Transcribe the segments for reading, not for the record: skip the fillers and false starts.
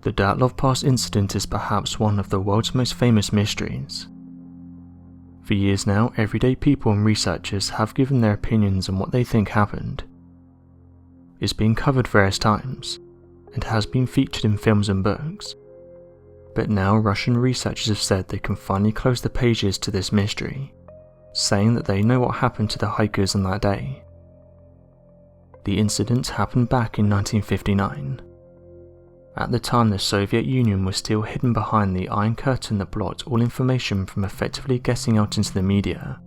The Dyatlov Pass Incident is perhaps one of the world's most famous mysteries. For years now, everyday people and researchers have given their opinions on what they think happened. It's been covered various times, and has been featured in films and books. But now Russian researchers have said they can finally close the pages to this mystery, saying that they know what happened to the hikers on that day. The incident happened back in 1959. At the time, the Soviet Union was still hidden behind the Iron Curtain that blocked all information from effectively getting out into the media,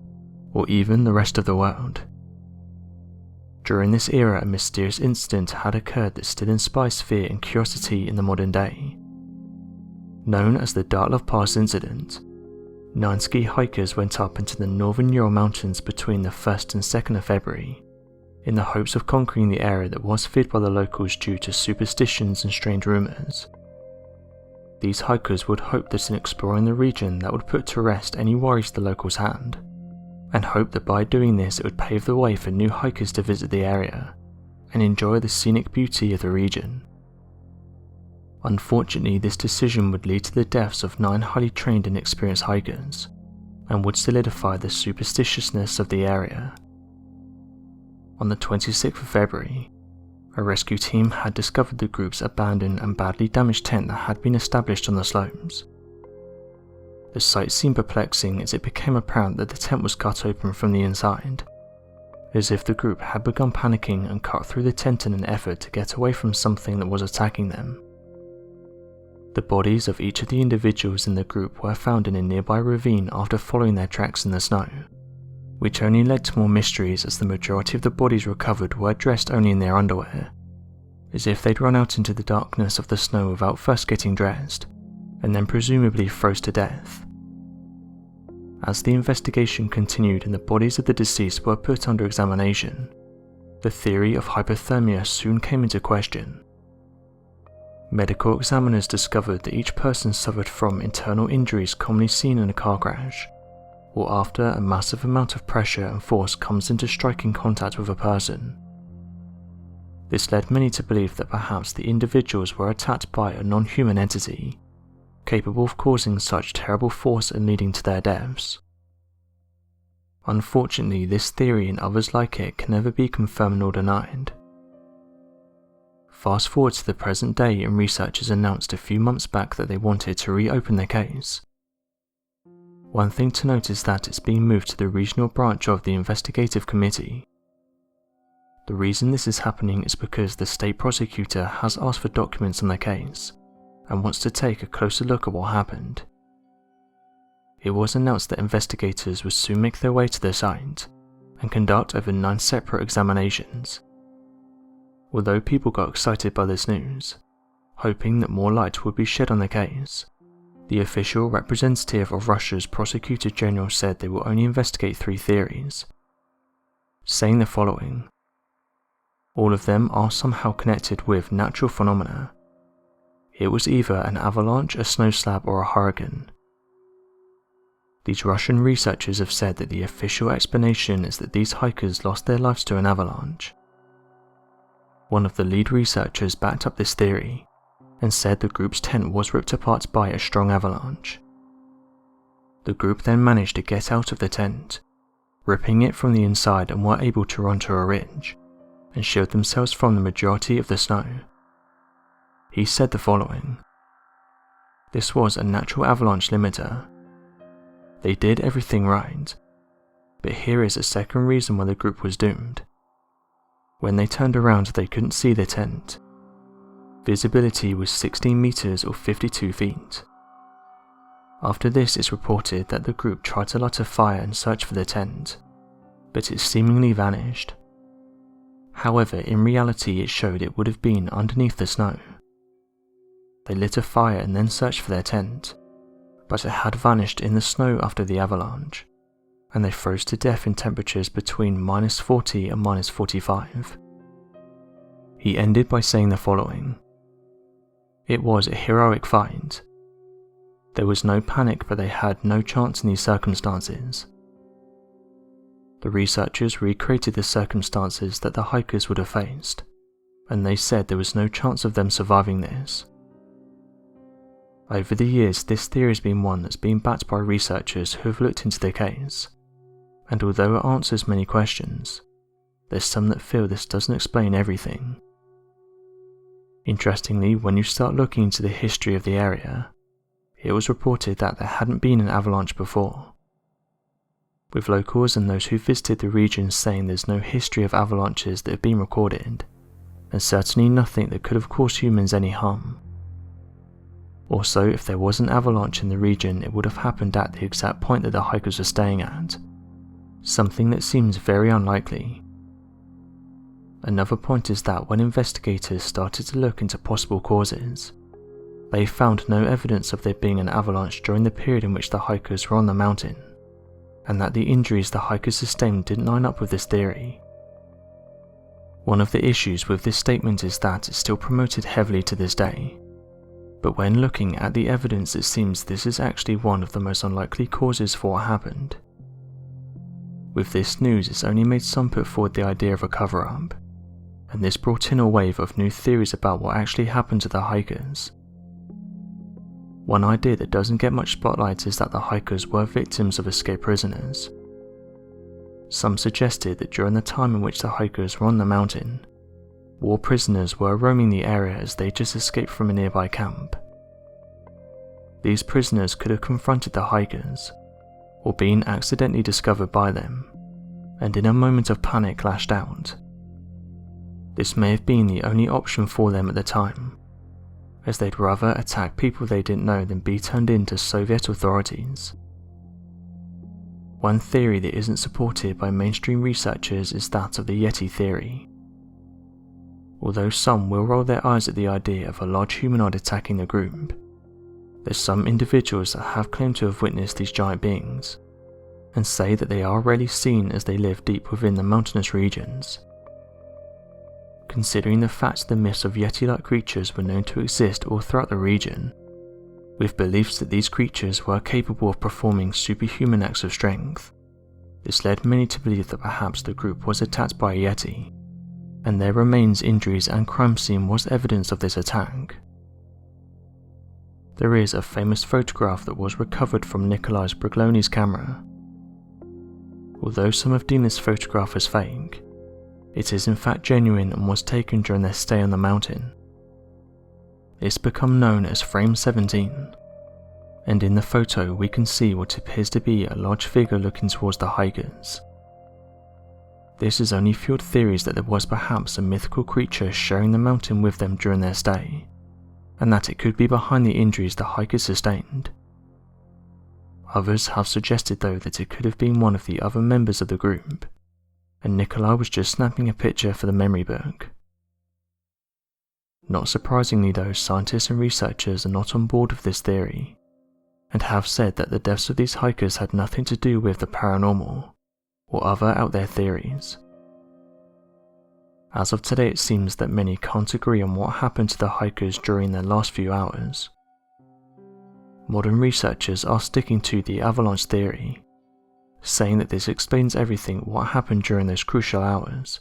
or even the rest of the world. During this era, a mysterious incident had occurred that still inspires fear and curiosity in the modern day. Known as the Dyatlov Pass Incident, 9 ski hikers went up into the northern Ural Mountains between the 1st and 2nd of February, in the hopes of conquering the area that was feared by the locals due to superstitions and strange rumours. These hikers would hope that in exploring the region that would put to rest any worries the locals had, and hope that by doing this it would pave the way for new hikers to visit the area and enjoy the scenic beauty of the region. Unfortunately, this decision would lead to the deaths of 9 highly trained and experienced hikers, and would solidify the superstitiousness of the area. On the 26th of February, a rescue team had discovered the group's abandoned and badly damaged tent that had been established on the slopes. The sight seemed perplexing as it became apparent that the tent was cut open from the inside, as if the group had begun panicking and cut through the tent in an effort to get away from something that was attacking them. The bodies of each of the individuals in the group were found in a nearby ravine after following their tracks in the snow, which only led to more mysteries as the majority of the bodies recovered were dressed only in their underwear, as if they'd run out into the darkness of the snow without first getting dressed, and then presumably froze to death. As the investigation continued and the bodies of the deceased were put under examination, the theory of hypothermia soon came into question. Medical examiners discovered that each person suffered from internal injuries commonly seen in a car crash, or after a massive amount of pressure and force comes into striking contact with a person. This led many to believe that perhaps the individuals were attacked by a non-human entity, capable of causing such terrible force and leading to their deaths. Unfortunately, this theory and others like it can never be confirmed nor denied. Fast forward to the present day, and researchers announced a few months back that they wanted to reopen their case. One thing to note is that it's being moved to the regional branch of the investigative committee. The reason this is happening is because the state prosecutor has asked for documents on the case, and wants to take a closer look at what happened. It was announced that investigators would soon make their way to the site, and conduct over 9 separate examinations. Although people got excited by this news, hoping that more light would be shed on the case, the official representative of Russia's Prosecutor General said they will only investigate 3 theories, saying the following: all of them are somehow connected with natural phenomena. It was either an avalanche, a snow slab, or a hurricane. These Russian researchers have said that the official explanation is that these hikers lost their lives to an avalanche. One of the lead researchers backed up this theory, and said the group's tent was ripped apart by a strong avalanche. The group then managed to get out of the tent, ripping it from the inside, and were able to run to a ridge, and shield themselves from the majority of the snow. He said the following: this was a natural avalanche limiter. They did everything right, but here is a second reason why the group was doomed. When they turned around, they couldn't see the tent. Visibility was 16 meters or 52 feet. After this, it's reported that the group tried to light a fire and search for the tent, but it seemingly vanished. However, in reality it showed it would have been underneath the snow. They lit a fire and then searched for their tent, but it had vanished in the snow after the avalanche, and they froze to death in temperatures between -40 and -45. He ended by saying the following: it was a heroic fight. There was no panic, but they had no chance in these circumstances. The researchers recreated the circumstances that the hikers would have faced, and they said there was no chance of them surviving this. Over the years, this theory has been one that's been backed by researchers who have looked into the case, and although it answers many questions, there's some that feel this doesn't explain everything. Interestingly, when you start looking into the history of the area, it was reported that there hadn't been an avalanche before, with locals and those who visited the region saying there's no history of avalanches that have been recorded, and certainly nothing that could have caused humans any harm. Also, if there was an avalanche in the region, it would have happened at the exact point that the hikers were staying at, something that seems very unlikely. Another point is that when investigators started to look into possible causes, they found no evidence of there being an avalanche during the period in which the hikers were on the mountain, and that the injuries the hikers sustained didn't line up with this theory. One of the issues with this statement is that it's still promoted heavily to this day, but when looking at the evidence it seems this is actually one of the most unlikely causes for what happened. With this news, it's only made some put forward the idea of a cover-up, and this brought in a wave of new theories about what actually happened to the hikers. One idea that doesn't get much spotlight is that the hikers were victims of escaped prisoners. Some suggested that during the time in which the hikers were on the mountain, war prisoners were roaming the area as they just escaped from a nearby camp. These prisoners could have confronted the hikers, or been accidentally discovered by them, and in a moment of panic lashed out. This may have been the only option for them at the time, as they'd rather attack people they didn't know than be turned in to Soviet authorities. One theory that isn't supported by mainstream researchers is that of the Yeti theory. Although some will roll their eyes at the idea of a large humanoid attacking the group, there's some individuals that have claimed to have witnessed these giant beings, and say that they are rarely seen as they live deep within the mountainous regions. Considering the fact the myths of Yeti-like creatures were known to exist all throughout the region, with beliefs that these creatures were capable of performing superhuman acts of strength, this led many to believe that perhaps the group was attacked by a Yeti, and their remains, injuries and crime scene was evidence of this attack. There is a famous photograph that was recovered from Nikolai Sbrigloni's camera. Although some have deemed this photograph as fake, it is in fact genuine and was taken during their stay on the mountain. It's become known as Frame 17, and in the photo we can see what appears to be a large figure looking towards the hikers. This has only fueled theories that there was perhaps a mythical creature sharing the mountain with them during their stay, and that it could be behind the injuries the hikers sustained. Others have suggested though that it could have been one of the other members of the group, and Nikolai was just snapping a picture for the memory book. Not surprisingly though, scientists and researchers are not on board with this theory, and have said that the deaths of these hikers had nothing to do with the paranormal, or other out there theories. As of today, it seems that many can't agree on what happened to the hikers during their last few hours. Modern researchers are sticking to the avalanche theory, saying that this explains everything what happened during those crucial hours,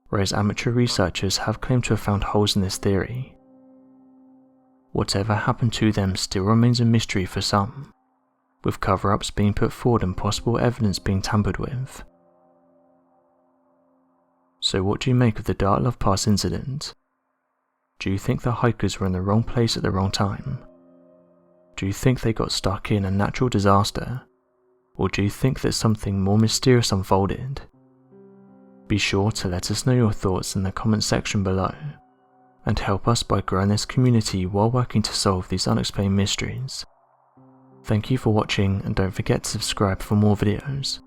whereas amateur researchers have claimed to have found holes in this theory. Whatever happened to them still remains a mystery for some, with cover-ups being put forward and possible evidence being tampered with. So what do you make of the Dyatlov Pass incident? Do you think the hikers were in the wrong place at the wrong time? Do you think they got stuck in a natural disaster? Or do you think that something more mysterious unfolded? Be sure to let us know your thoughts in the comment section below, and help us by growing this community while working to solve these unexplained mysteries. Thank you for watching, and don't forget to subscribe for more videos.